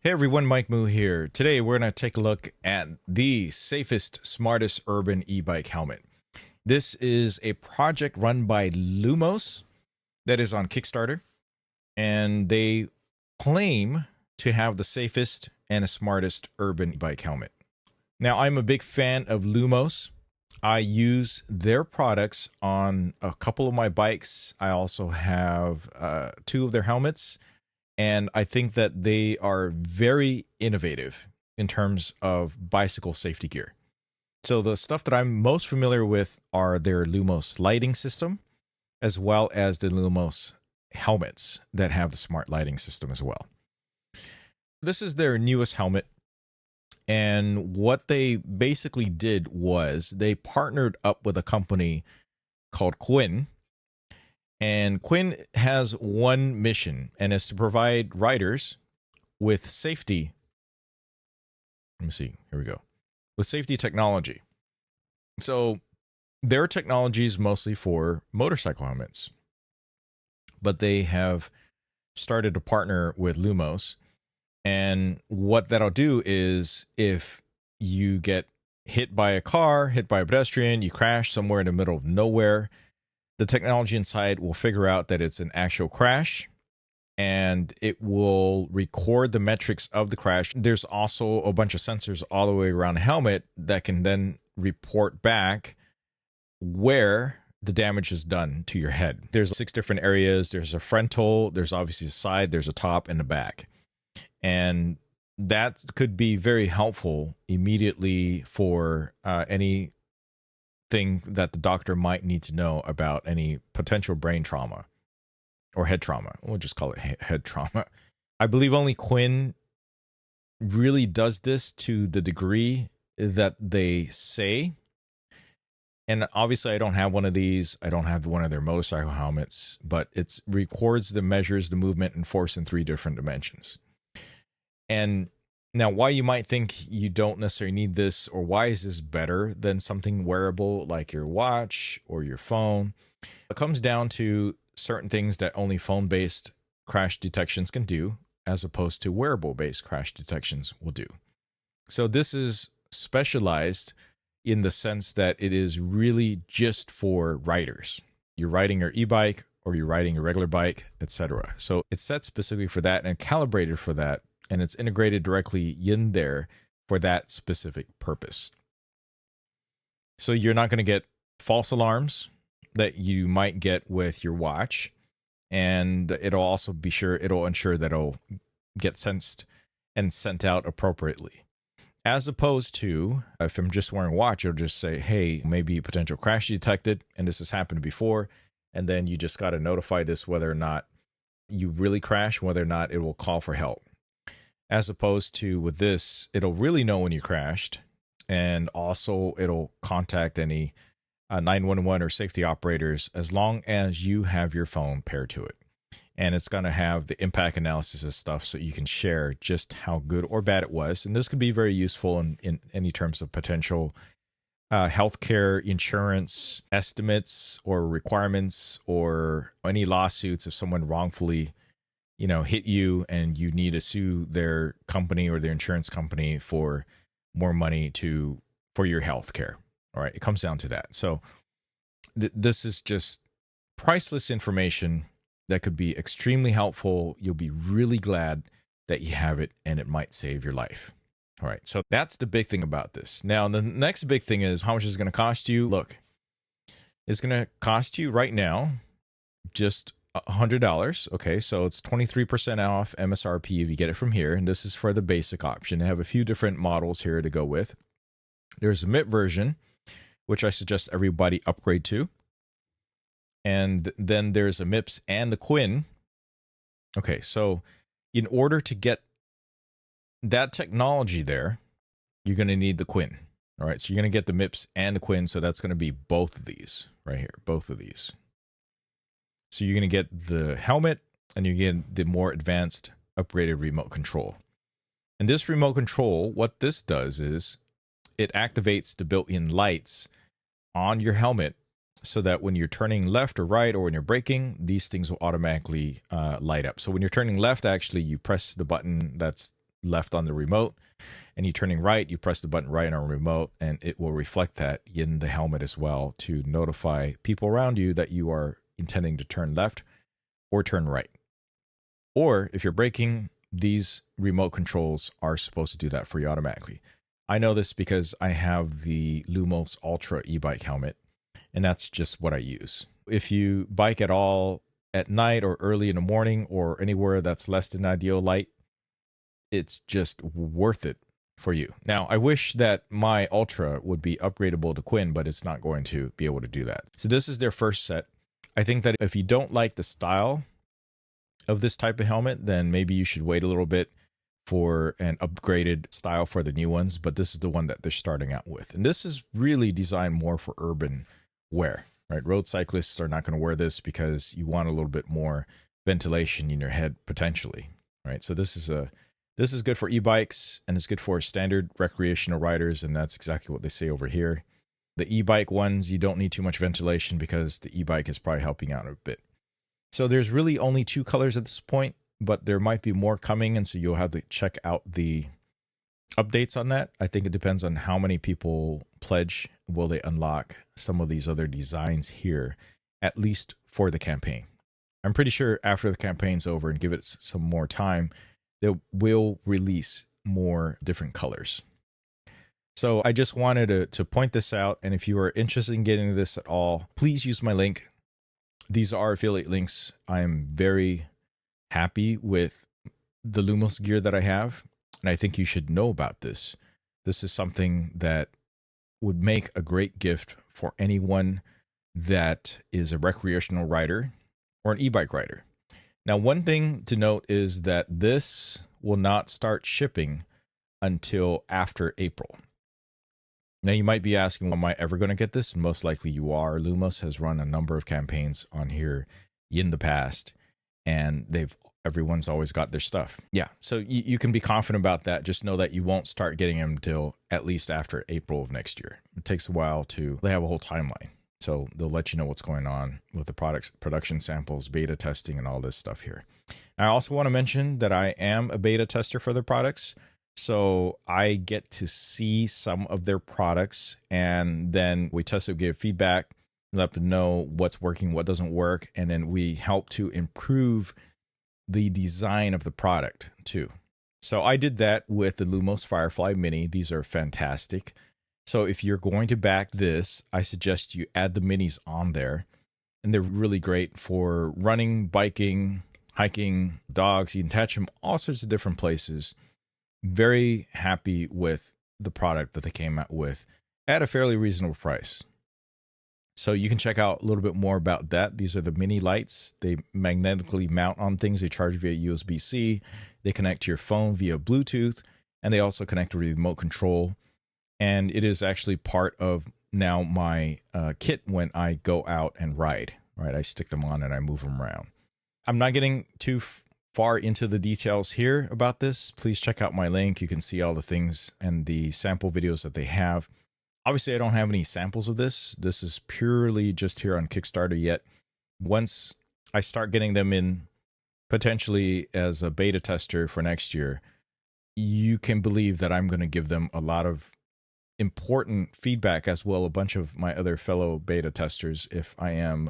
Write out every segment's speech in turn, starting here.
Hey everyone, Mike Moo here. Today we're going to take a look at the safest, smartest urban e-bike helmet. This is a project run by Lumos that is on Kickstarter, and they claim to have the safest and the smartest urban e-bike helmet. Now, I'm a big fan of Lumos. I use their products on a couple of my bikes. I also have two of their helmets. And I think that they are very innovative in terms of bicycle safety gear. So the stuff that I'm most familiar with are their Lumos lighting system, as well as the Lumos helmets that have the smart lighting system as well. This is their newest helmet. And what they basically did was they partnered up with a company called Quinn. And Quinn has one mission, and is to provide riders with safety. Let me see. Here we go. With safety technology. So their technology is mostly for motorcycle helmets, but they have started to partner with Lumos. And what that'll do is if you get hit by a car, hit by a pedestrian, you crash somewhere in the middle of nowhere, the technology inside will figure out that it's an actual crash, and it will record the metrics of the crash. There's also a bunch of sensors all the way around the helmet that can then report back where the damage is done to your head. There's 6 different areas. There's a frontal, there's obviously a side, there's a top, and a back. And that could be very helpful immediately for any thing that the doctor might need to know about any potential brain trauma or head trauma. We'll just call it head trauma. I believe only Quinn really does this to the degree that they say. And obviously I don't have one of these. I don't have one of their motorcycle helmets, but it records the measures, the movement and force in 3 different dimensions. And now, why you might think you don't necessarily need this, or why is this better than something wearable like your watch or your phone? It comes down to certain things that only phone-based crash detections can do, as opposed to wearable-based crash detections will do. So this is specialized in the sense that it is really just for riders. You're riding your e-bike or you're riding a regular bike, etc. So it's set specifically for that and calibrated for that. And it's integrated directly in there for that specific purpose. So you're not going to get false alarms that you might get with your watch. And it'll also it'll ensure that it'll get sensed and sent out appropriately. As opposed to, if I'm just wearing a watch, it'll just say, hey, maybe potential crash detected, and this has happened before. And then you just got to notify this whether or not you really crash, whether or not it will call for help. As opposed to with this, it'll really know when you crashed, and also it'll contact any 911 or safety operators as long as you have your phone paired to it. And it's going to have the impact analysis and stuff so you can share just how good or bad it was. And this could be very useful in any terms of potential healthcare insurance estimates or requirements, or any lawsuits if someone wrongfully hit you and you need to sue their company or their insurance company for more money for your health care. All right. It comes down to that. So this is just priceless information that could be extremely helpful. You'll be really glad that you have it, and it might save your life. All right. So that's the big thing about this. Now, the next big thing is how much is it going to cost you? Look, it's going to cost you right now just $100. Okay, so it's 23% off MSRP if you get it from here, and this is for the basic option. They have a few different models here to go with. There's a MIP version, which I suggest everybody upgrade to, and then there's a MIPS and the Quinn. Okay, so in order to get that technology there, you're going to need the Quinn. All right, so you're going to get the MIPS and the Quinn, so that's going to be both of these right here, both of these. So you're going to get the helmet, and you get the more advanced upgraded remote control. And this remote control, what this does is it activates the built-in lights on your helmet so that when you're turning left or right, or when you're braking, these things will automatically light up. So when you're turning left, actually, you press the button that's left on the remote and you're turning right, you press the button right on remote, and it will reflect that in the helmet as well to notify people around you that you are intending to turn left or turn right. Or if you're braking, these remote controls are supposed to do that for you automatically. I know this because I have the Lumos Ultra e-bike helmet, and that's just what I use. If you bike at all at night or early in the morning or anywhere that's less than ideal light, it's just worth it for you. Now, I wish that my Ultra would be upgradable to Quinn, but it's not going to be able to do that. So this is their first set. I think that if you don't like the style of this type of helmet, then maybe you should wait a little bit for an upgraded style for the new ones, but this is the one that they're starting out with. And this is really designed more for urban wear, right? Road cyclists are not going to wear this because you want a little bit more ventilation in your head potentially, right? So this is good for e-bikes, and it's good for standard recreational riders, and that's exactly what they say over here. The e-bike ones, you don't need too much ventilation because the e-bike is probably helping out a bit. So there's really only 2 colors at this point, but there might be more coming, and so you'll have to check out the updates on that. I think it depends on how many people pledge. Will they unlock some of these other designs here, at least for the campaign? I'm pretty sure after the campaign's over and give it some more time, they will release more different colors. So I just wanted to point this out, and if you are interested in getting this at all, please use my link. These are affiliate links. I am very happy with the Lumos gear that I have, and I think you should know about this. This is something that would make a great gift for anyone that is a recreational rider or an e-bike rider. Now, one thing to note is that this will not start shipping until after April. Now, you might be asking, am I ever going to get this? Most likely you are. Lumos has run a number of campaigns on here in the past, and everyone's always got their stuff. Yeah, so you can be confident about that. Just know that you won't start getting them until at least after April of next year. It takes a while they have a whole timeline. So they'll let you know what's going on with the products, production samples, beta testing, and all this stuff here. I also want to mention that I am a beta tester for their products. So I get to see some of their products, and then we test it, give feedback, let them know what's working, what doesn't work, and then we help to improve the design of the product too. So I did that with the Lumos Firefly Mini. These are fantastic. So if you're going to back this, I suggest you add the minis on there. And they're really great for running, biking, hiking, dogs. You can attach them all sorts of different places. Very happy with the product that they came out with at a fairly reasonable price. So you can check out a little bit more about that. These are the mini lights. They magnetically mount on things. They charge via USB-C. They connect to your phone via Bluetooth. And they also connect to remote control. And it is actually part of now my kit when I go out and ride, right? I stick them on and I move them around. I'm not getting too far into the details here about this. Please check out my link. You can see all the things and the sample videos that they have. Obviously, I don't have any samples of this. This is purely just here on Kickstarter yet. Once I start getting them in, potentially as a beta tester for next year, you can believe that I'm going to give them a lot of important feedback, as well a bunch of my other fellow beta testers if I am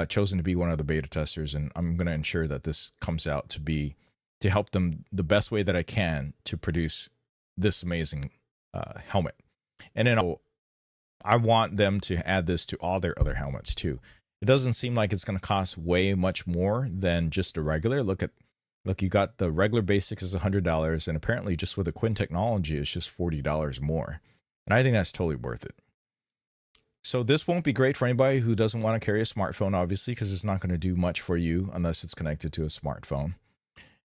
chosen to be one of the beta testers, and I'm going to ensure that this comes out to help them the best way that I can to produce this amazing helmet. And then I want them to add this to all their other helmets too. It doesn't seem like it's going to cost way much more than just a regular. Look, you got the regular basics is $100, and apparently just with the Quinn technology, it's just $40 more. And I think that's totally worth it. So this won't be great for anybody who doesn't want to carry a smartphone, obviously, because it's not going to do much for you unless it's connected to a smartphone.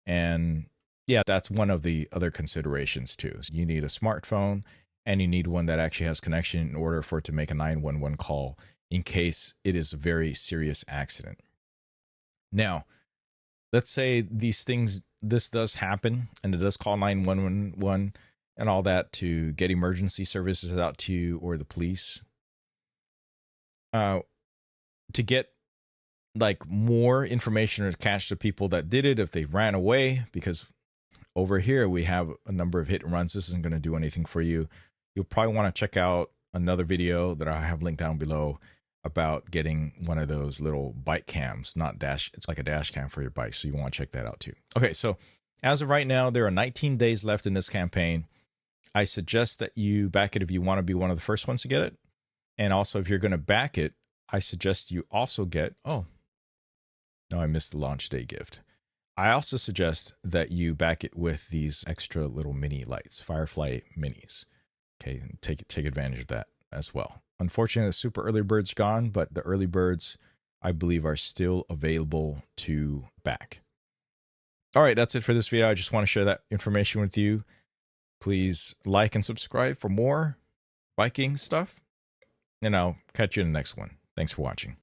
And yeah, that's one of the other considerations too. So you need a smartphone, and you need one that actually has connection in order for it to make a 911 call in case it is a very serious accident. Now, let's say this does happen, and it does call 911 and all that to get emergency services out to you or the police. To get like more information or to catch the people that did it if they ran away, because over here, we have a number of hit and runs. This isn't going to do anything for you. You'll probably want to check out another video that I have linked down below about getting one of those little bike cams, not dash. It's like a dash cam for your bike. So you want to check that out too. Okay. So as of right now, there are 19 days left in this campaign. I suggest that you back it if you want to be one of the first ones to get it. And also, if you're going to back it, I suggest you also get, oh, no, I missed the launch day gift. I also suggest that you back it with these extra little mini lights, Firefly minis. Okay, and take advantage of that as well. Unfortunately, the super early bird's gone, but the early birds, I believe, are still available to back. All right, that's it for this video. I just want to share that information with you. Please like and subscribe for more biking stuff, and I'll catch you in the next one. Thanks for watching.